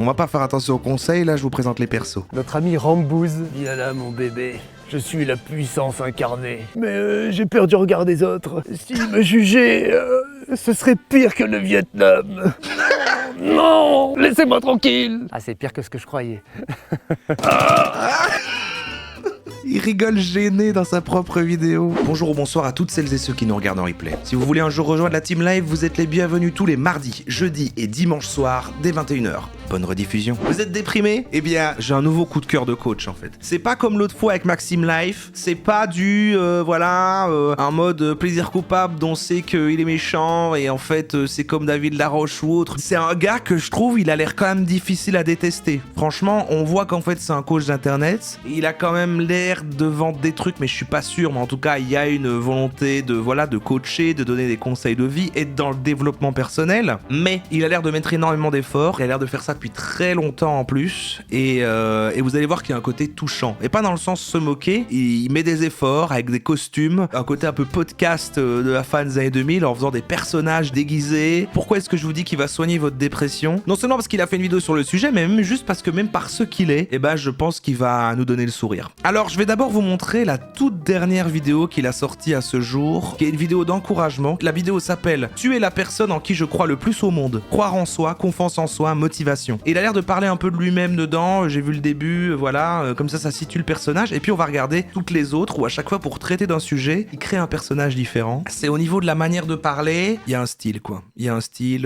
On va pas faire attention aux conseils, là je vous présente les persos. Notre ami Rambouze. Viens là mon bébé, je suis la puissance incarnée. Mais j'ai peur du regard des autres. S'ils me jugeaient, ce serait pire que le Vietnam. Non, laissez-moi tranquille. Ah, c'est pire que ce que je croyais. Il rigole gêné dans sa propre vidéo. Bonjour ou bonsoir à toutes celles et ceux qui nous regardent en replay. Si vous voulez un jour rejoindre la team live, vous êtes les bienvenus tous les mardis, jeudis et dimanches soirs dès 21h. Bonne rediffusion. Vous êtes déprimé? Eh bien, j'ai un nouveau coup de cœur de coach en fait. C'est pas comme l'autre fois avec Maxime Life, c'est pas du un mode plaisir coupable dont on sait qu'il est méchant et en fait c'est comme David Laroche ou autre. C'est un gars que je trouve il a l'air quand même difficile à détester. Franchement, on voit qu'en fait c'est un coach d'internet. Il a quand même l'air de vendre des trucs, mais je suis pas sûr. Mais en tout cas, il y a une volonté de coacher, de donner des conseils de vie et dans le développement personnel. Mais il a l'air de mettre énormément d'efforts. Il a l'air de faire ça depuis très longtemps en plus. Et vous allez voir qu'il y a un côté touchant. Et pas dans le sens se moquer. Il met des efforts avec des costumes, un côté un peu podcast de la fin des années 2000 en faisant des personnages déguisés. Pourquoi est-ce que je vous dis qu'il va soigner votre dépression? Non seulement parce qu'il a fait une vidéo sur le sujet, mais même juste parce que même par ce qu'il est, je pense qu'il va nous donner le sourire. Alors, je vais d'abord vous montrer la toute dernière vidéo qu'il a sortie à ce jour, qui est une vidéo d'encouragement. La vidéo s'appelle « Tu es la personne en qui je crois le plus au monde. Croire en soi, confiance en soi, motivation ». Et il a l'air de parler un peu de lui-même dedans, j'ai vu le début, comme ça situe le personnage. Et puis on va regarder toutes les autres, où à chaque fois pour traiter d'un sujet, il crée un personnage différent. C'est au niveau de la manière de parler, il y a un style quoi. Il y a un style,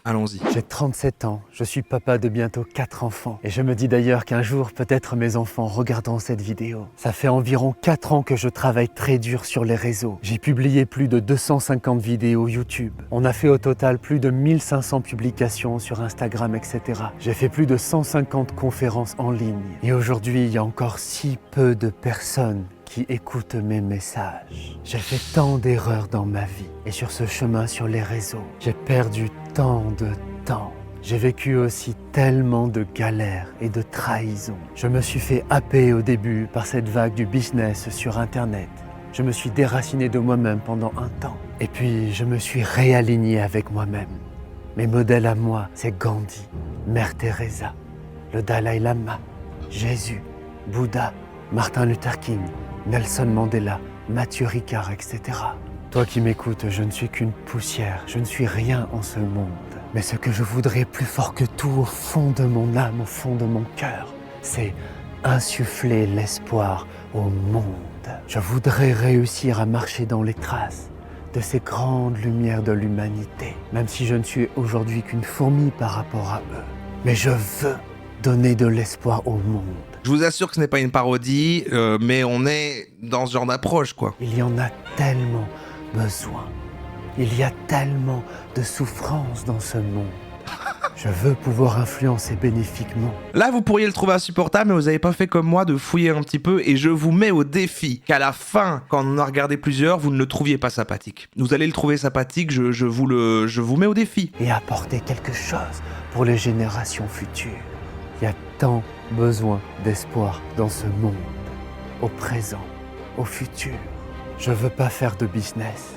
allons-y. J'ai 37 ans, je suis papa de bientôt 4 enfants. Et je me dis d'ailleurs qu'un jour, peut-être mes enfants regarderont cette vidéo. Ça fait environ 4 ans que je travaille très dur sur les réseaux. J'ai publié plus de 250 vidéos YouTube. On a fait au total plus de 1500 publications sur Instagram, etc. J'ai fait plus de 150 conférences en ligne. Et aujourd'hui, il y a encore si peu de personnes qui écoutent mes messages. J'ai fait tant d'erreurs dans ma vie. Et sur ce chemin sur les réseaux, j'ai perdu tant de temps. J'ai vécu aussi tellement de galères et de trahisons. Je me suis fait happer au début par cette vague du business sur Internet. Je me suis déraciné de moi-même pendant un temps. Et puis, je me suis réaligné avec moi-même. Mes modèles à moi, c'est Gandhi, Mère Teresa, le Dalai Lama, Jésus, Bouddha, Martin Luther King, Nelson Mandela, Mathieu Ricard, etc. Toi qui m'écoutes, je ne suis qu'une poussière, je ne suis rien en ce monde. Mais ce que je voudrais plus fort que tout au fond de mon âme, au fond de mon cœur, c'est insuffler l'espoir au monde. Je voudrais réussir à marcher dans les traces de ces grandes lumières de l'humanité, même si je ne suis aujourd'hui qu'une fourmi par rapport à eux. Mais je veux donner de l'espoir au monde. Je vous assure que ce n'est pas une parodie, mais on est dans ce genre d'approche quoi. Il y en a tellement besoin. Il y a tellement de souffrance dans ce monde. Je veux pouvoir influencer bénéfiquement. Là, vous pourriez le trouver insupportable, mais vous n'avez pas fait comme moi de fouiller un petit peu, et je vous mets au défi qu'à la fin, quand on en a regardé plusieurs, vous ne le trouviez pas sympathique. Vous allez le trouver sympathique, je vous mets au défi. Et apporter quelque chose pour les générations futures. Il y a tant besoin d'espoir dans ce monde, au présent, au futur. Je veux pas faire de business.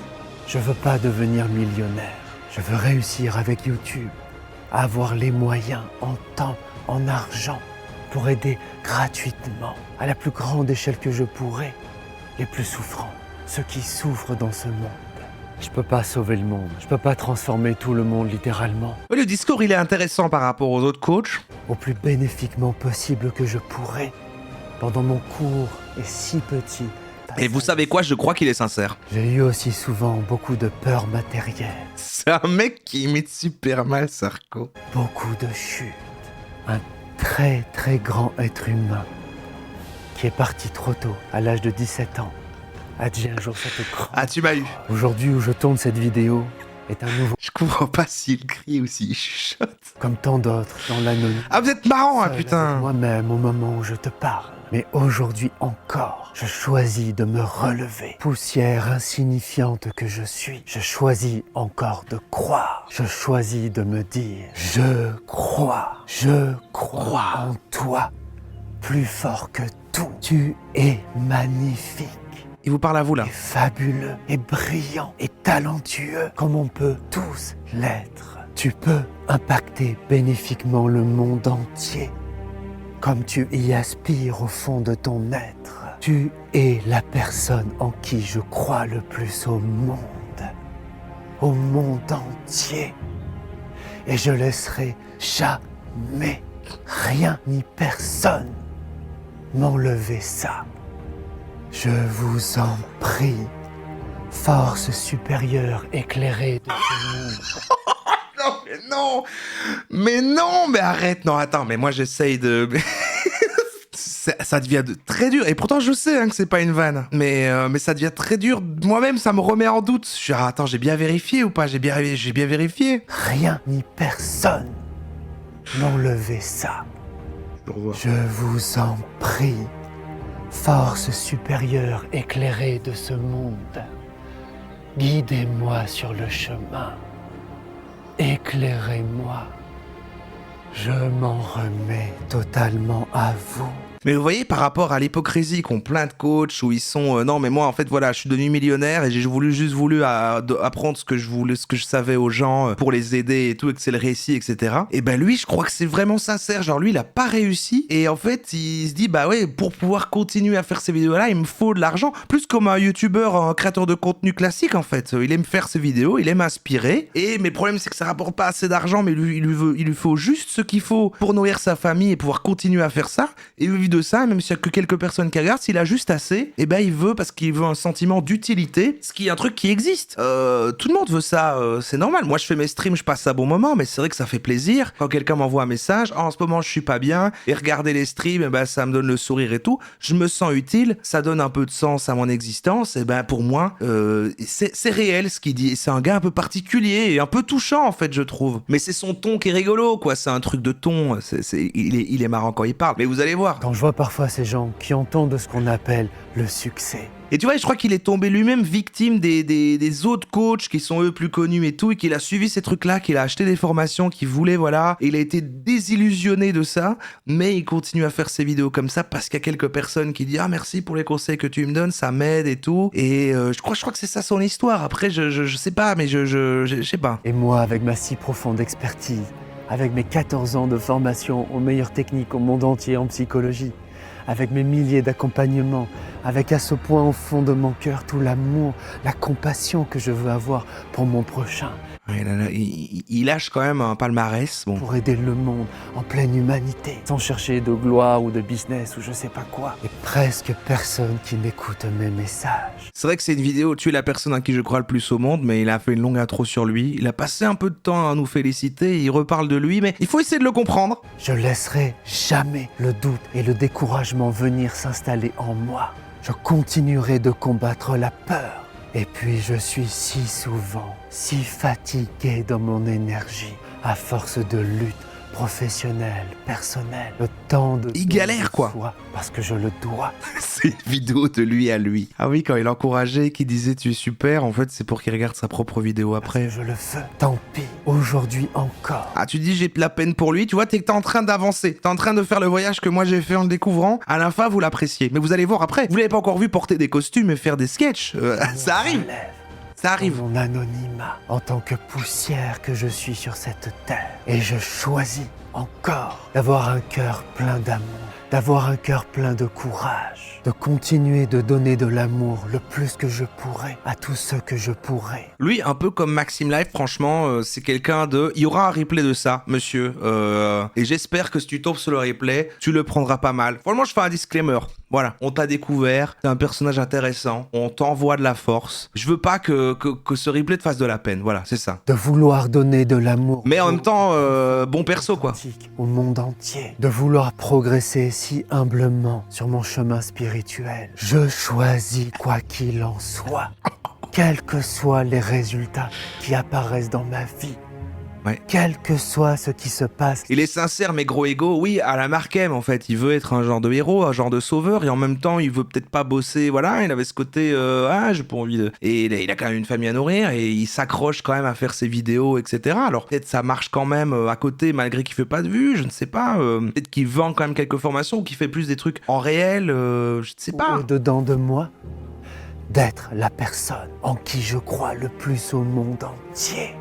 Je veux pas devenir millionnaire. Je veux réussir avec YouTube, à avoir les moyens en temps, en argent, pour aider gratuitement, à la plus grande échelle que je pourrai, les plus souffrants, ceux qui souffrent dans ce monde. Je peux pas sauver le monde, je peux pas transformer tout le monde littéralement. Le discours, il est intéressant par rapport aux autres coachs. Au plus bénéfiquement possible que je pourrai, pendant mon court et si petit. Et vous savez quoi, je crois qu'il est sincère. J'ai eu aussi souvent beaucoup de peur matérielle. C'est un mec qui imite super mal Sarko. Beaucoup de chutes. Un très très grand être humain qui est parti trop tôt, à l'âge de 17 ans, a dit un jour cette croix. Ah, tu m'as eu. Aujourd'hui où je tourne cette vidéo est un nouveau... Je comprends pas s'il crie ou s'il chuchote. Comme tant d'autres dans l'anonyme. Ah, vous êtes marrant, hein, Seul putain. avec moi-même au moment où je te parle. Mais aujourd'hui encore, je choisis de me relever. Poussière insignifiante que je suis, je choisis encore de croire. Je choisis de me dire, je crois en toi, plus fort que tout. Tu es magnifique. Il vous parle à vous, là. Et fabuleux, et brillant, et talentueux, comme on peut tous l'être. Tu peux impacter bénéfiquement le monde entier, comme tu y aspires au fond de ton être. Tu es la personne en qui je crois le plus au monde entier. Et je laisserai jamais rien ni personne m'enlever ça. Je vous en prie, force supérieure éclairée de ce monde. Non, mais non! Mais non! Mais arrête! Non, attends, mais moi j'essaye de... ça devient très dur. Et pourtant, je sais que c'est pas une vanne. Mais ça devient très dur. Moi-même, ça me remet en doute. Je suis attends, j'ai bien vérifié ou pas? J'ai bien vérifié. Rien ni personne m'enlever ça. Je vous en prie, force supérieure éclairée de ce monde, guidez-moi sur le chemin. Éclairez-moi. Je m'en remets totalement à vous. Mais vous voyez, par rapport à l'hypocrisie qu'ont plein de coachs où ils sont non mais moi en fait voilà je suis devenu millionnaire et j'ai juste voulu apprendre ce que je savais aux gens pour les aider et tout et que c'est le récit etc. Et ben lui je crois que c'est vraiment sincère, genre lui il a pas réussi et en fait il se dit bah ouais pour pouvoir continuer à faire ces vidéos là il me faut de l'argent, plus comme un youtubeur, un créateur de contenu classique en fait, il aime faire ses vidéos, il aime inspirer mais le problème c'est que ça rapporte pas assez d'argent mais il lui faut juste ce qu'il faut pour nourrir sa famille et pouvoir continuer à faire ça et de ça, même s'il y a que quelques personnes qui regardent, s'il a juste assez, et ben il veut parce qu'il veut un sentiment d'utilité, ce qui est un truc qui existe. Tout le monde veut ça, c'est normal. Moi je fais mes streams, je passe un bon moment, mais c'est vrai que ça fait plaisir quand quelqu'un m'envoie un message, en ce moment je suis pas bien, et regarder les streams, et ben ça me donne le sourire et tout. Je me sens utile, ça donne un peu de sens à mon existence, et ben pour moi, c'est réel ce qu'il dit. C'est un gars un peu particulier et un peu touchant en fait, je trouve. Mais c'est son ton qui est rigolo, quoi. C'est un truc de ton. Il est marrant quand il parle. Mais vous allez voir. Quand je vois parfois ces gens qui entendent ce qu'on appelle le succès. Et tu vois, je crois qu'il est tombé lui-même victime des autres coachs qui sont eux plus connus et tout, et qu'il a suivi ces trucs-là, qu'il a acheté des formations, qu'il voulait, voilà, et il a été désillusionné de ça, mais il continue à faire ses vidéos comme ça parce qu'il y a quelques personnes qui disent ah merci pour les conseils que tu me donnes, ça m'aide et tout, et je crois que c'est ça son histoire. Après, je sais pas, mais je sais pas. Et moi, avec ma si profonde expertise, avec mes 14 ans de formation aux meilleures techniques au monde entier en psychologie, avec mes milliers d'accompagnements, avec à ce point au fond de mon cœur tout l'amour, la compassion que je veux avoir pour mon prochain. Ouais, là, il lâche quand même un palmarès, bon. Pour aider le monde en pleine humanité, sans chercher de gloire ou de business ou je sais pas quoi. Et presque personne qui m'écoute mes messages. C'est vrai que c'est une vidéo, tu es la personne à qui je crois le plus au monde, mais il a fait une longue intro sur lui. Il a passé un peu de temps à nous féliciter, il reparle de lui, mais il faut essayer de le comprendre. Je laisserai jamais le doute et le découragement venir s'installer en moi. Je continuerai de combattre la peur. Et puis je suis si souvent, si fatigué dans mon énergie, à force de lutte professionnelle, personnelle, le temps de... Il galère quoi. Parce que je le dois. C'est une vidéo de lui à lui. Ah oui, quand il encourageait, qu'il disait tu es super, en fait c'est pour qu'il regarde sa propre vidéo après. Parce que je le veux, tant pis, aujourd'hui encore. Ah tu dis j'ai de la peine pour lui, tu vois t'es en train d'avancer, t'es en train de faire le voyage que moi j'ai fait en le découvrant, à la fin vous l'appréciez, mais vous allez voir après, vous l'avez pas encore vu porter des costumes et faire des sketchs, ça arrive. Ça arrive. Mon anonymat, en tant que poussière que je suis sur cette terre. Et je choisis encore d'avoir un cœur plein d'amour, d'avoir un cœur plein de courage, de continuer de donner de l'amour le plus que je pourrai à tous ceux que je pourrai. Lui, un peu comme Maxime Live, franchement, c'est quelqu'un de... Il y aura un replay de ça, monsieur. Et j'espère que si tu tombes sur le replay, tu le prendras pas mal. Franchement, je fais un disclaimer. Voilà, on t'a découvert, t'es un personnage intéressant, on t'envoie de la force. Je veux pas que ce replay te fasse de la peine, voilà, c'est ça. De vouloir donner de l'amour. Mais en même temps, bon perso, quoi. Au monde entier. De vouloir progresser si humblement sur mon chemin spirituel. Je choisis quoi qu'il en soit. Quels que soient les résultats qui apparaissent dans ma vie. Ouais. Quel que soit ce qui se passe. Il est sincère mais gros égo, oui, à la Mark M en fait. Il veut être un genre de héros, un genre de sauveur, et en même temps il veut peut-être pas bosser, voilà, il avait ce côté, j'ai pas envie de... Et il a quand même une famille à nourrir, et il s'accroche quand même à faire ses vidéos, etc. Alors peut-être ça marche quand même à côté, malgré qu'il fait pas de vues, je ne sais pas. Peut-être qu'il vend quand même quelques formations, ou qu'il fait plus des trucs en réel, je ne sais pas. Au-dedans de moi, d'être la personne en qui je crois le plus au monde entier.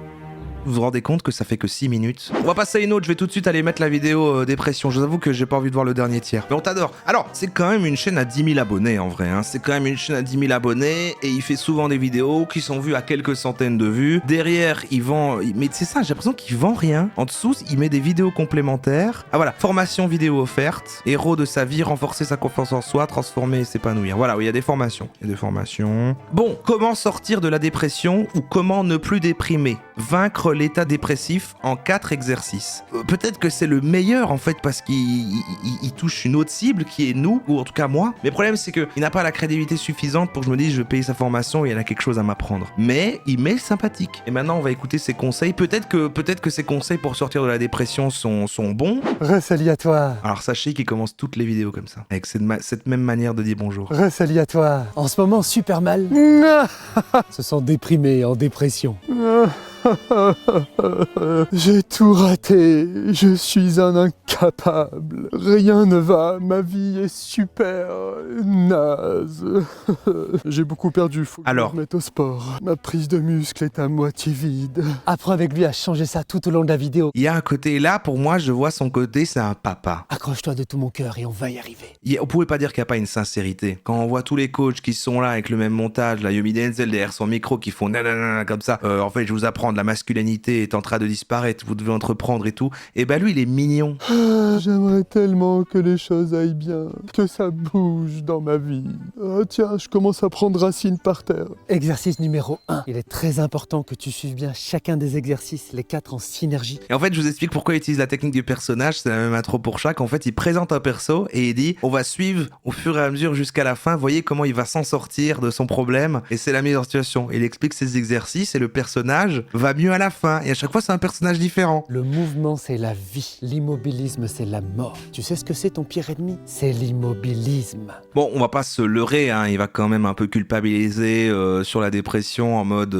Vous vous rendez compte que ça fait que 6 minutes? On va passer à une autre, je vais tout de suite aller mettre la vidéo dépression. Je vous avoue que j'ai pas envie de voir le dernier tiers. Mais on t'adore. Alors, c'est quand même une chaîne à 10 000 abonnés en vrai. Hein. C'est quand même une chaîne à 10 000 abonnés et il fait souvent des vidéos qui sont vues à quelques centaines de vues. Derrière, il vend... Mais c'est ça, j'ai l'impression qu'il vend rien. En dessous, il met des vidéos complémentaires. Ah voilà, formation vidéo offerte. Héros de sa vie, renforcer sa confiance en soi, transformer et s'épanouir. Voilà, oui, il y a des formations. Il y a des formations. Bon, comment sortir de la dépression ou comment ne plus déprimer? Vaincre l'état dépressif en 4 exercices. Peut-être que c'est le meilleur en fait parce qu'il touche une autre cible qui est nous, ou en tout cas moi. Mais le problème c'est qu'il n'a pas la crédibilité suffisante pour que je me dise je vais payer sa formation et il a quelque chose à m'apprendre. Mais il m'est sympathique. Et maintenant on va écouter ses conseils. Peut-être que ses conseils pour sortir de la dépression sont bons. Salut à toi. Alors sachez qu'il commence toutes les vidéos comme ça, avec cette même manière de dire bonjour. Salut à toi. En ce moment, super mal. Se sent déprimé, en dépression. J'ai tout raté, je suis un incapable, rien ne va, ma vie est super naze. J'ai beaucoup perdu, faut que je me remette au sport. Ma prise de muscle est à moitié vide. Apprends avec lui à changer ça tout au long de la vidéo. Il y a un côté là, pour moi, je vois son côté, c'est un papa. Accroche-toi de tout mon cœur et on va y arriver. On pouvait pas dire qu'il n'y a pas une sincérité. Quand on voit tous les coachs qui sont là avec le même montage, la Yomi Denzel derrière son micro qui font nanana comme ça, en fait je vous apprends la masculinité est en train de disparaître, vous devez entreprendre et tout, et bah lui il est mignon. J'aimerais tellement que les choses aillent bien, que ça bouge dans ma vie. Tiens, je commence à prendre racine par terre. Exercice numéro 1. Il est très important que tu suives bien chacun des exercices, les 4 en synergie. Et en fait je vous explique pourquoi il utilise la technique du personnage, c'est la même intro pour chaque. En fait il présente un perso et il dit on va suivre au fur et à mesure jusqu'à la fin, voyez comment il va s'en sortir de son problème, et c'est la mise en situation. Il explique ses exercices et le personnage va mieux à la fin, et à chaque fois c'est un personnage différent. Le mouvement c'est la vie, l'immobilisme c'est la mort. Tu sais ce que c'est ton pire ennemi? C'est l'immobilisme. Bon, on va pas se leurrer, hein, il va quand même un peu culpabiliser sur la dépression, en mode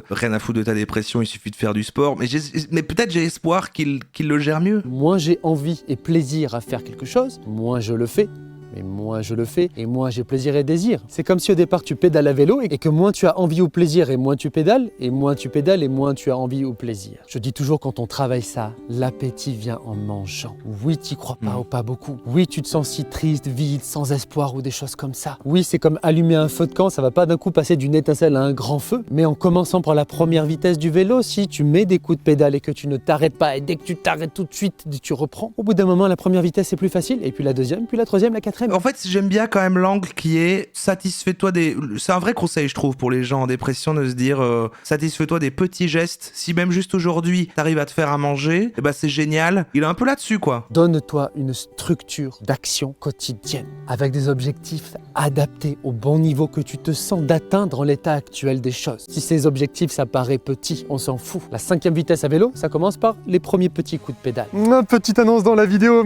rien à foutre de ta dépression, il suffit de faire du sport, mais peut-être j'ai espoir qu'il le gère mieux. Moins j'ai envie et plaisir à faire quelque chose, moins je le fais. Et moins je le fais, et moins j'ai plaisir et désir. C'est comme si au départ tu pédales à vélo et que moins tu as envie ou plaisir et moins tu pédales, et moins tu pédales et moins tu as envie ou plaisir. Je dis toujours quand on travaille ça, l'appétit vient en mangeant. Oui, t'y crois pas ou pas beaucoup. Oui, tu te sens si triste, vide, sans espoir ou des choses comme ça. Oui, c'est comme allumer un feu de camp, ça va pas d'un coup passer d'une étincelle à un grand feu. Mais en commençant par la première vitesse du vélo, si tu mets des coups de pédale et que tu ne t'arrêtes pas, et dès que tu t'arrêtes tout de suite, tu reprends. Au bout d'un moment, la première vitesse c'est plus facile, et puis la deuxième, puis la troisième, la quatrième. En fait, j'aime bien quand même l'angle qui est satisfais-toi des... C'est un vrai conseil, je trouve, pour les gens en dépression, de se dire satisfais-toi des petits gestes. Si même juste aujourd'hui, t'arrives à te faire à manger, eh ben c'est génial. Il est un peu là-dessus, quoi. Donne-toi une structure d'action quotidienne, avec des objectifs adaptés au bon niveau que tu te sens d'atteindre en l'état actuel des choses. Si ces objectifs, ça paraît petit, on s'en fout. La 5e vitesse à vélo, ça commence par les premiers petits coups de pédale. Petite annonce dans la vidéo.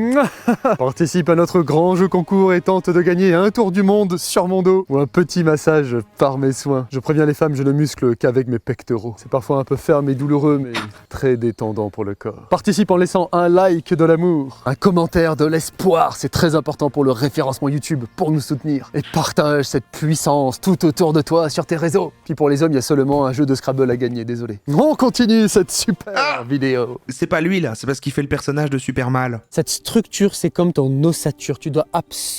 Participe à notre grand jeu concours et tente de gagner un tour du monde sur mon dos ou un petit massage par mes soins. Je préviens les femmes, je ne muscle qu'avec mes pectoraux. C'est parfois un peu ferme et douloureux, mais très détendant pour le corps. Participe en laissant un like de l'amour, un commentaire de l'espoir, c'est très important pour le référencement YouTube, pour nous soutenir. Et partage cette puissance tout autour de toi sur tes réseaux. Puis pour les hommes, il y a seulement un jeu de Scrabble à gagner, désolé. On continue cette super vidéo. C'est pas lui là, c'est parce qu'il fait le personnage de Superman. Cette structure, c'est comme ton ossature, tu dois absolument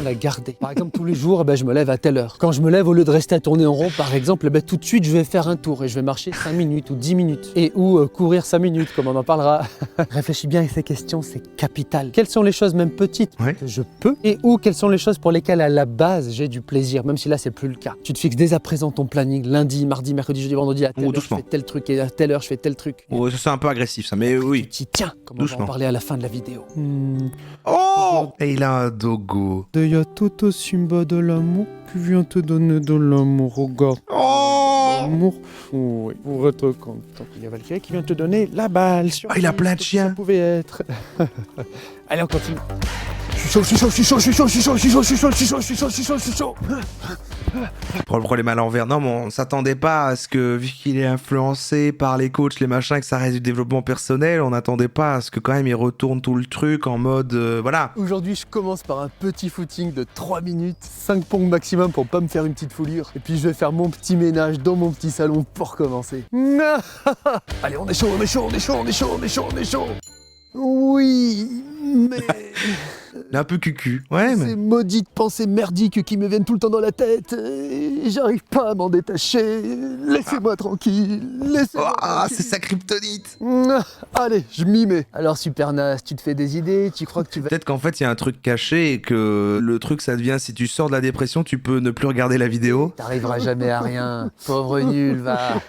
la garder. Par exemple, tous les jours, je me lève à telle heure. Quand je me lève, au lieu de rester à tourner en rond, par exemple, tout de suite, je vais faire un tour et je vais marcher 5 minutes ou 10 minutes. Et ou courir 5 minutes, comme on en parlera. Réfléchis bien à ces questions, c'est capital. Quelles sont les choses, même petites, que je peux, et ou quelles sont les choses pour lesquelles, à la base, j'ai du plaisir, même si là, c'est plus le cas. Tu te fixes dès à présent ton planning, lundi, mardi, mercredi, jeudi, vendredi, à telle heure, je fais tel truc, et à telle heure, je fais tel truc. Oh, ça c'est un peu agressif, ça, mais oui. Tu t'y tiens, comme on va en parler à la fin de la vidéo. Oh, et il a un dogo. Il y a tout aussi bas de l'amour qui vient te donner de l'amour, regarde. Oh, L'amour, oui, pour être content. Il y a Valkyrie qui vient te donner la balle. Il a plein de chiens. Ça pouvait être. Allez, on continue. Je suis chaud. Pour le problème à l'envers, non, mais on s'attendait pas à ce que, vu qu'il est influencé par les coachs, les machins, que ça reste du développement personnel, on n'attendait pas à ce que quand même il retourne tout le truc en mode, voilà. Aujourd'hui, je commence par un petit footing de 3 minutes, 5 pompes maximum pour pas me faire une petite foulure. Et puis je vais faire mon petit ménage dans mon petit salon pour commencer. Allez, on est chaud, on est chaud, on est chaud, on est chaud, on est chaud, on est chaud. Oui, mais... Il est un peu cucu. Ouais, mais... Ces maudites pensées merdiques qui me viennent tout le temps dans la tête, et j'arrive pas à m'en détacher. Laissez-moi tranquille, laissez-moi tranquille. C'est sa kryptonite. Allez, je m'y mets. Alors Super Nas, tu te fais des idées, tu crois que tu vas... Peut-être qu'en fait, il y a un truc caché et que le truc, ça devient, si tu sors de la dépression, tu peux ne plus regarder la vidéo. T'arriveras jamais à rien, pauvre nul, va.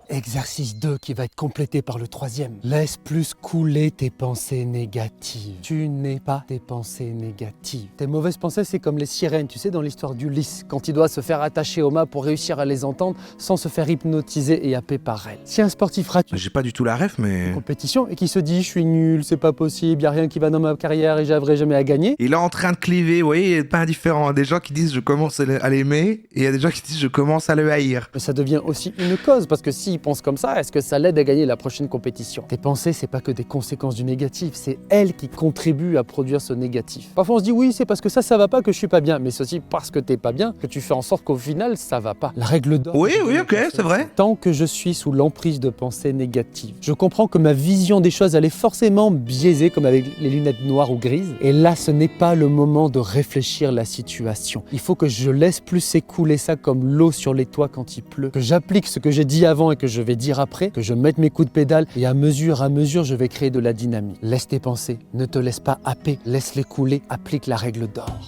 Exercice 2 qui va être complété par le 3e. Laisse plus couler tes pensées négatives. Tu n'es pas tes pensées négatives. Tes mauvaises pensées, c'est comme les sirènes, tu sais, dans l'histoire d'Ulysse, quand il doit se faire attacher au mât pour réussir à les entendre sans se faire hypnotiser et happer par elles. Si un sportif rate J'ai pas du tout la ref, mais... une compétition et qui se dit « je suis nul, c'est pas possible, y a rien qui va dans ma carrière et j'arriverai jamais à gagner », il est en train de cliver, vous voyez, il est pas indifférent. Il y a des gens qui disent je commence à l'aimer et il y a des gens qui disent je commence à le haïr. mais ça devient aussi une cause, parce que s'il pense comme ça, est-ce que ça l'aide à gagner la prochaine compétition? Tes pensées, c'est pas que des conséquences du négatif, c'est elles qui contribuent à produire ce négatif. Parfois on se dit oui, c'est parce que ça va pas que je suis pas bien, mais c'est aussi parce que t'es pas bien que tu fais en sorte qu'au final ça va pas. La règle d'or. Oui, ok, c'est vrai. Tant que je suis sous l'emprise de pensées négatives, je comprends que ma vision des choses elle est forcément biaisée, comme avec les lunettes noires ou grises. Et là, ce n'est pas le moment de réfléchir la situation. Il faut que je laisse plus s'écouler ça comme l'eau sur les toits quand il pleut, que j'applique ce que j'ai dit avant et que je vais dire après, que je mette mes coups de pédale et à mesure, je vais créer de la dynamique. Laisse tes pensées, ne te laisse pas happer, laisse-les couler, applique la règle d'or.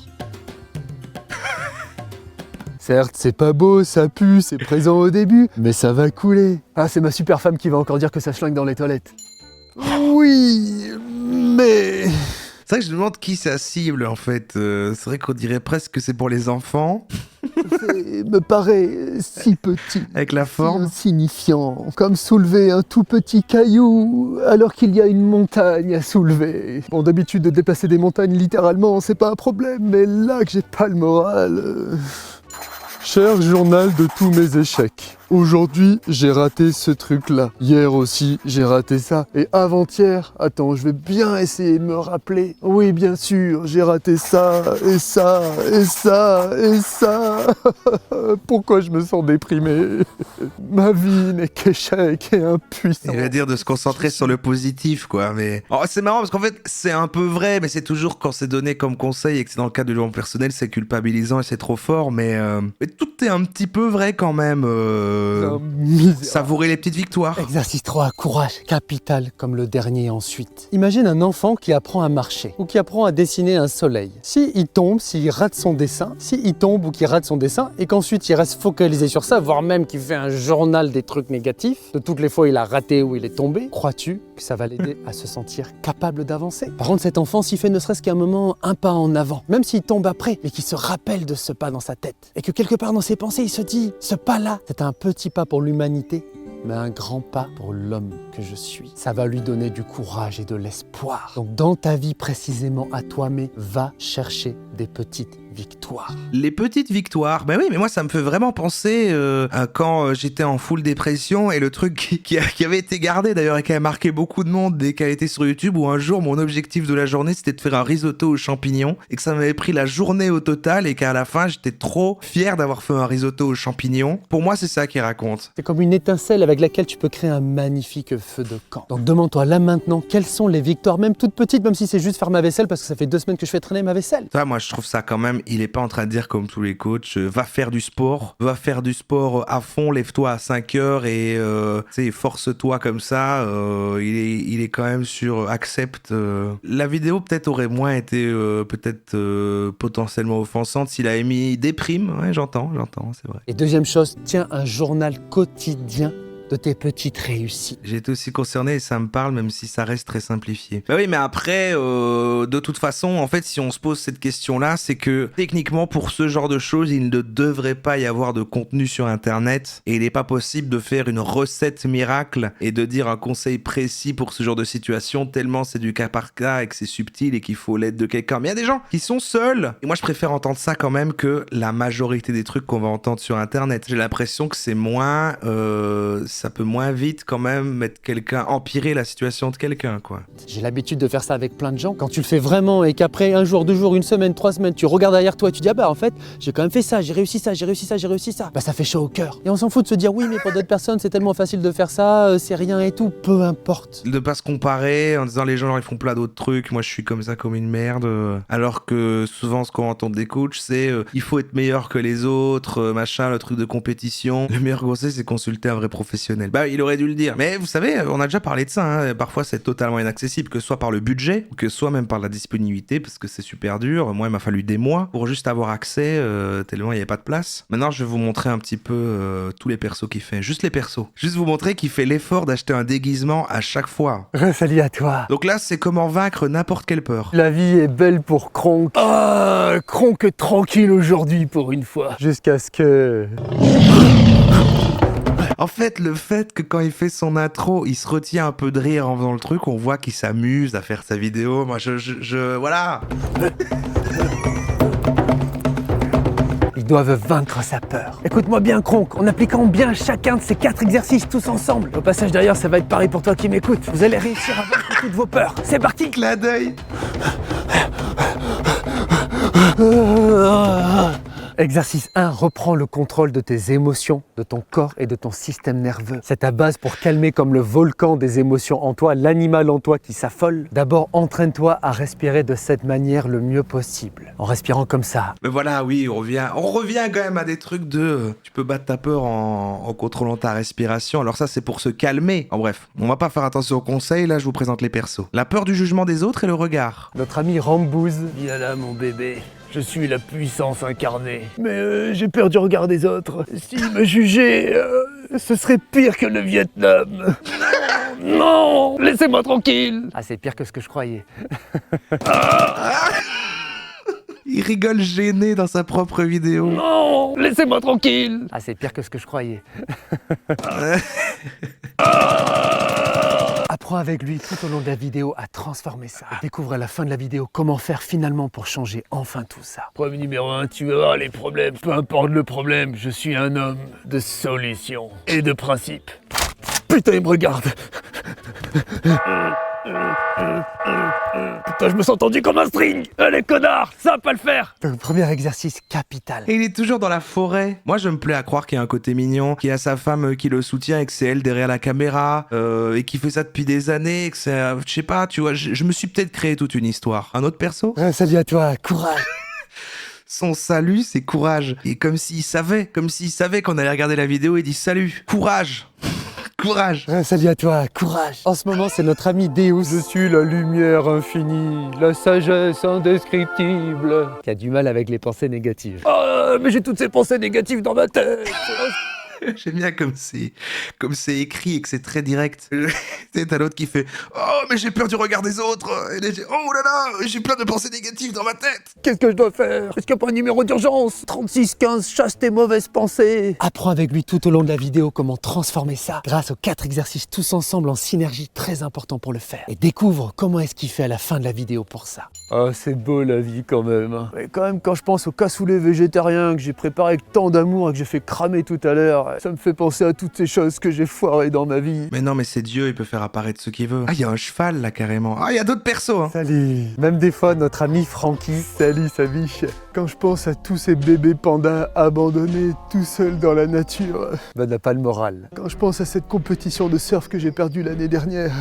Certes, c'est pas beau, ça pue, c'est présent au début, mais ça va couler. Ah, c'est ma super femme qui va encore dire que ça schlingue dans les toilettes. Oui, mais... C'est vrai que je me demande qui ça cible, en fait. C'est vrai qu'on dirait presque que c'est pour les enfants. me paraît si petit, avec la forme. si insignifiant, comme soulever un tout petit caillou alors qu'il y a une montagne à soulever. Bon, d'habitude de déplacer des montagnes littéralement, c'est pas un problème, mais là que j'ai pas le moral... Cher journal de tous mes échecs. Aujourd'hui, j'ai raté ce truc-là. Hier aussi, j'ai raté ça. Et avant-hier, attends, je vais bien essayer de me rappeler. Oui, bien sûr, j'ai raté ça, et ça, et ça, et ça. Pourquoi je me sens déprimé? Ma vie n'est qu'échec et impuissant. Il va dire de se concentrer sur le positif, quoi. Mais oh, c'est marrant parce qu'en fait, c'est un peu vrai, mais c'est toujours quand c'est donné comme conseil et que c'est dans le cadre de développement personnel, c'est culpabilisant et c'est trop fort. Mais tout est un petit peu vrai quand même. Savourer les petites victoires. Exercice 3, courage capital comme le dernier ensuite. Imagine un enfant qui apprend à marcher ou qui apprend à dessiner un soleil. S'il tombe, s'il rate son dessin, s'il tombe ou qu'il rate son dessin et qu'ensuite il reste focalisé sur ça, voire même qu'il fait un journal des trucs négatifs, de toutes les fois il a raté ou il est tombé, crois-tu que ça va l'aider à se sentir capable d'avancer? Par contre, cet enfant, s'il fait ne serait-ce qu'un moment, un pas en avant, même s'il tombe après, mais qu'il se rappelle de ce pas dans sa tête et que quelque part dans ses pensées, il se dit, ce pas-là, c'est un petit pas pour l'humanité, mais un grand pas pour l'homme que je suis. Ça va lui donner du courage et de l'espoir. Donc dans ta vie précisément à toi, mais va chercher des petites victoires. Les petites victoires, ben oui, mais moi ça me fait vraiment penser à quand j'étais en full dépression et le truc qui avait été gardé d'ailleurs et qui avait marqué beaucoup de monde dès qu'elle était sur YouTube, où un jour mon objectif de la journée c'était de faire un risotto aux champignons et que ça m'avait pris la journée au total et qu'à la fin j'étais trop fier d'avoir fait un risotto aux champignons. Pour moi c'est ça qu'il raconte. C'est comme une étincelle avec laquelle tu peux créer un magnifique feu de camp. Donc demande-toi là maintenant quelles sont les victoires, même toutes petites, même si c'est juste faire ma vaisselle parce que ça fait 2 semaines que je fais traîner ma vaisselle. Ça, moi je trouve ça quand même, il est pas en train de dire comme tous les coachs, va faire du sport à fond, lève-toi à 5 heures et force-toi comme ça. Il est quand même sur accepte. La vidéo peut-être aurait moins été potentiellement offensante s'il avait mis déprime. Ouais, j'entends, c'est vrai. Et deuxième chose, tiens un journal quotidien de tes petites réussites. J'ai été aussi concerné et ça me parle, même si ça reste très simplifié. Bah oui, mais après, de toute façon, en fait, si on se pose cette question-là, c'est que techniquement, pour ce genre de choses, il ne devrait pas y avoir de contenu sur Internet et il n'est pas possible de faire une recette miracle et de dire un conseil précis pour ce genre de situation, tellement c'est du cas par cas et que c'est subtil et qu'il faut l'aide de quelqu'un. Mais il y a des gens qui sont seuls et moi, je préfère entendre ça quand même que la majorité des trucs qu'on va entendre sur Internet. J'ai l'impression que c'est moins... ça peut moins vite quand même mettre quelqu'un, empirer la situation de quelqu'un, quoi. J'ai l'habitude de faire ça avec plein de gens. Quand tu le fais vraiment et qu'après un jour, 2 jours, 1 semaine, 3 semaines, tu regardes derrière toi et tu dis ah bah en fait j'ai quand même fait ça, j'ai réussi ça, j'ai réussi ça, j'ai réussi ça. Bah ça fait chaud au cœur. Et on s'en fout de se dire oui mais pour d'autres personnes c'est tellement facile de faire ça, c'est rien et tout, peu importe. De pas se comparer en disant les gens ils font plein d'autres trucs, moi je suis comme ça comme une merde. Alors que souvent ce qu'on entend des coachs c'est il faut être meilleur que les autres, machin, le truc de compétition. Le meilleur conseil c'est consulter un vrai professionnel. Bah il aurait dû le dire. Mais vous savez, on a déjà parlé de ça, hein. Parfois c'est totalement inaccessible, que ce soit par le budget, ou que ce soit même par la disponibilité, parce que c'est super dur. Moi il m'a fallu des mois pour juste avoir accès, tellement il n'y avait pas de place. Maintenant je vais vous montrer un petit peu tous les persos qu'il fait, juste les persos. Juste vous montrer qu'il fait l'effort d'acheter un déguisement à chaque fois. Salut à toi. Donc là c'est comment vaincre n'importe quelle peur. La vie est belle pour Kronk. Ah, Kronk est tranquille aujourd'hui pour une fois. Jusqu'à ce que... En fait, le fait que quand il fait son intro, il se retient un peu de rire en faisant le truc, on voit qu'il s'amuse à faire sa vidéo. Moi, voilà. Ils doivent vaincre sa peur. Écoute-moi bien, Kronk, en appliquant bien chacun de ces 4 exercices tous ensemble. Au passage d'ailleurs, ça va être pareil pour toi qui m'écoutes. Vous allez réussir à vaincre toutes vos peurs. C'est parti. Clin d'œil. Exercice 1, reprends le contrôle de tes émotions, de ton corps et de ton système nerveux. C'est ta base pour calmer comme le volcan des émotions en toi, l'animal en toi qui s'affole. D'abord, entraîne-toi à respirer de cette manière le mieux possible. En respirant comme ça. Mais voilà, oui, on revient quand même à des trucs de... Tu peux battre ta peur en contrôlant ta respiration. Alors ça, c'est pour se calmer. En bref, on va pas faire attention aux conseils, là je vous présente les persos. La peur du jugement des autres et le regard. Notre ami Rambouze. Viens là, mon bébé. Je suis la puissance incarnée. Mais j'ai peur du regard des autres. S'ils me jugeaient, ce serait pire que le Vietnam. Non, laissez-moi tranquille. Ah, c'est pire que ce que je croyais. Il rigole gêné dans sa propre vidéo. Non, laissez-moi tranquille. Ah, c'est pire que ce que je croyais. Apprends avec lui tout au long de la vidéo à transformer ça. Découvre à la fin de la vidéo comment faire finalement pour changer enfin tout ça. Preuve numéro 1, tu vas voir les problèmes. Peu importe le problème, je suis un homme de solution et de principe. Putain, il me regarde. Putain, je me sens tendu comme un string. Allez, connard, ça va pas le faire. Donc, premier exercice capital. Et il est toujours dans la forêt. Moi, je me plais à croire qu'il y a un côté mignon, qu'il y a sa femme qui le soutient et que c'est elle derrière la caméra, et qui fait ça depuis des années, et que c'est... je sais pas, tu vois, je me suis peut-être créé toute une histoire. Un autre perso ? Salut à toi, courage. Son salut, c'est courage. Et comme s'il savait qu'on allait regarder la vidéo, il dit salut, courage. Courage. Salut à toi, courage. En ce moment, c'est notre ami Deus. Je suis la lumière infinie, la sagesse indescriptible. Qui a du mal avec les pensées négatives. Oh, mais j'ai toutes ces pensées négatives dans ma tête. J'aime bien comme c'est écrit et que c'est très direct. T'as l'autre qui fait « Oh, mais j'ai peur du regard des autres !» Et là, oh là là, j'ai plein de pensées négatives dans ma tête. Qu'est-ce que je dois faire? Est-ce qu'il n'y a pas un numéro d'urgence? 3615, chasse tes mauvaises pensées. Apprends avec lui tout au long de la vidéo comment transformer ça grâce aux 4 exercices tous ensemble en synergie, très important pour le faire. Et découvre comment est-ce qu'il fait à la fin de la vidéo pour ça. Ah, c'est beau la vie quand même. Mais quand même, quand je pense au cassoulet végétarien que j'ai préparé avec tant d'amour et que j'ai fait cramer tout à l'heure, ça me fait penser à toutes ces choses que j'ai foirées dans ma vie. Mais non, mais c'est Dieu, il peut faire apparaître ce qu'il veut. Ah, il y a un cheval là carrément. Ah, il y a d'autres persos. Hein. Salut. Même des fois, notre ami Francky, salut sa biche. Quand je pense à tous ces bébés pandas abandonnés tout seuls dans la nature, ben n'a pas le moral. Quand je pense à cette compétition de surf que j'ai perdue l'année dernière,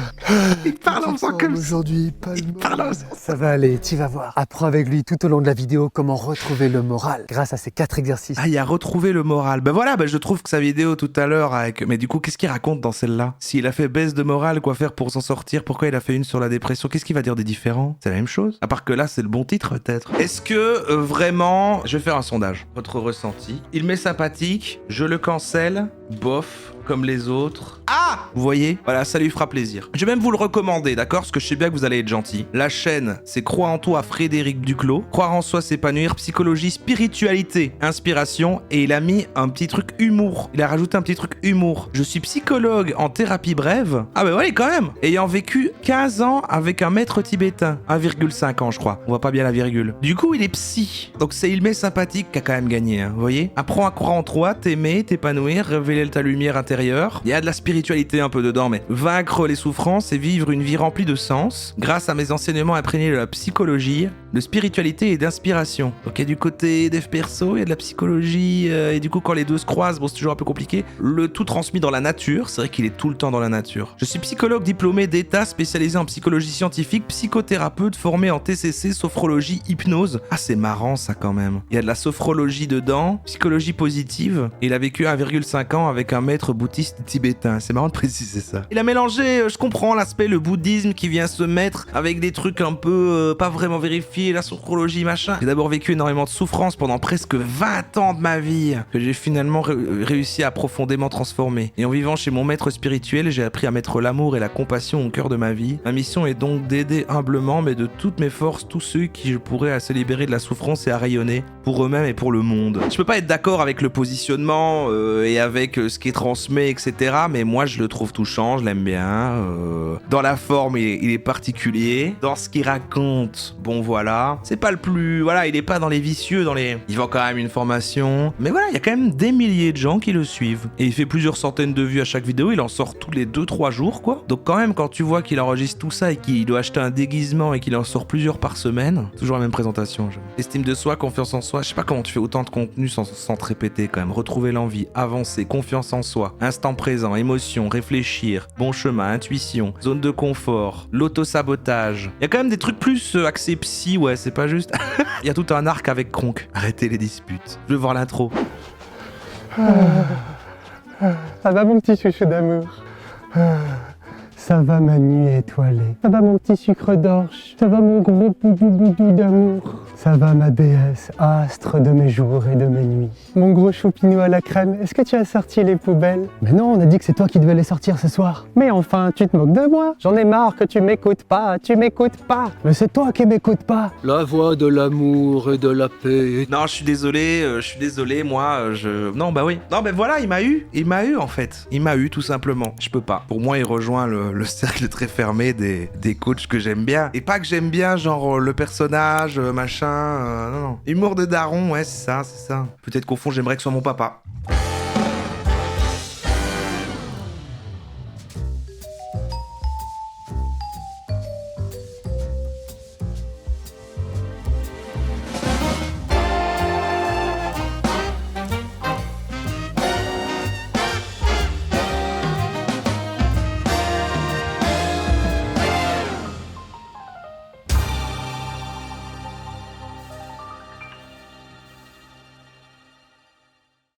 il parle en faisant comme ça. Aujourd'hui, pas le moral. Ça va aller, tu vas voir. Apprends avec lui tout au long de la vidéo comment retrouver le moral grâce à ces 4 exercices. Ah, il y a retrouver le moral. Ben voilà, je trouve que sa vidéo tout à l'heure avec... Mais du coup, qu'est-ce qu'il raconte dans celle-là? S'il a fait baisse de morale, quoi faire pour s'en sortir? Pourquoi il a fait une sur la dépression? Qu'est-ce qu'il va dire des différents? C'est la même chose? À part que là, c'est le bon titre, peut-être. Est-ce que, vraiment... Je vais faire un sondage. Votre ressenti. Il m'est sympathique. Je le cancelle. Bof. Comme les autres. Ah! Vous voyez? Voilà, ça lui fera plaisir. Je vais même vous le recommander, d'accord? Parce que je sais bien que vous allez être gentil. La chaîne, c'est Crois en toi, Frédéric Duclos. Croire en soi, s'épanouir. Psychologie, spiritualité, inspiration. Et il a mis un petit truc humour. Il a rajouté un petit truc humour. Je suis psychologue en thérapie brève. Ah bah oui, quand même. Ayant vécu 15 ans avec un maître tibétain. 1,5 ans, je crois. On voit pas bien la virgule. Du coup, il est psy. Donc c'est Il m'est sympathique qui a quand même gagné, hein, vous voyez? Apprends à croire en toi, t'aimer, t'épanouir, révéler ta lumière intérieure intérieur. Il y a de la spiritualité un peu dedans, mais vaincre les souffrances et vivre une vie remplie de sens grâce à mes enseignements imprégnés de la psychologie, de spiritualité et d'inspiration. Donc il y a du côté dev perso, il y a de la psychologie, et du coup quand les deux se croisent, bon c'est toujours un peu compliqué. Le tout transmis dans la nature, c'est vrai qu'il est tout le temps dans la nature. Je suis psychologue diplômé d'État spécialisé en psychologie scientifique, psychothérapeute formé en TCC, sophrologie, hypnose. Ah c'est marrant ça quand même. Il y a de la sophrologie dedans, psychologie positive, et il a vécu 1,5 ans avec un maître bouddhiste tibétain. C'est marrant de préciser ça. Il a mélangé, je comprends l'aspect, le bouddhisme qui vient se mettre avec des trucs un peu pas vraiment vérifiés, la sophrologie machin. J'ai d'abord vécu énormément de souffrance pendant presque 20 ans de ma vie, que j'ai finalement réussi à profondément transformer. Et en vivant chez mon maître spirituel, j'ai appris à mettre l'amour et la compassion au cœur de ma vie. Ma mission est donc d'aider humblement, mais de toutes mes forces, tous ceux qui je pourrais à se libérer de la souffrance et à rayonner pour eux-mêmes et pour le monde. Je peux pas être d'accord avec le positionnement et avec ce qui est transmis, etc. Mais moi, je le trouve touchant, je l'aime bien. Dans la forme, il est particulier. Dans ce qu'il raconte, bon voilà. C'est pas le plus... Voilà, il est pas dans les vicieux, dans les... Il vend quand même une formation. Mais voilà, il y a quand même des milliers de gens qui le suivent. Et il fait plusieurs centaines de vues à chaque vidéo. Il en sort tous les 2-3 jours, quoi. Donc quand même, quand tu vois qu'il enregistre tout ça et qu'il doit acheter un déguisement et qu'il en sort plusieurs par semaine, toujours la même présentation. Estime de soi, confiance en soi. Je sais pas comment tu fais autant de contenu sans te répéter quand même. Retrouver l'envie, avancer, confiance en soi, instant présent, émotion, réfléchir, bon chemin, intuition, zone de confort, l'auto-sabotage. Il y a quand même des trucs plus axés psy, ouais, c'est pas juste. Il y a tout un arc avec Kronk. Arrêtez les disputes. Je veux voir l'intro. Ça va mon petit chouchou d'amour? Ça va ma nuit étoilée? Ça va mon petit sucre d'orge? Ça va mon gros boubou d'amour? Ça va ma déesse, astre de mes jours et de mes nuits? Mon gros choupinou à la crème, est-ce que tu as sorti les poubelles? Mais non, on a dit que c'est toi qui devais les sortir ce soir. Mais enfin, tu te moques de moi? J'en ai marre que tu m'écoutes pas, tu m'écoutes pas. Mais c'est toi qui m'écoutes pas. La voix de l'amour et de la paix. Non, je suis désolé, moi, Non, bah oui. Non, mais voilà, il m'a eu en fait. Il m'a eu, tout simplement. Je peux pas. Pour moi, il rejoint le cercle très fermé des coachs que j'aime bien. Et pas que j'aime bien, genre, le personnage, machin, non. Humour de daron, ouais, c'est ça. Peut-être qu'au fond, j'aimerais que ce soit mon papa.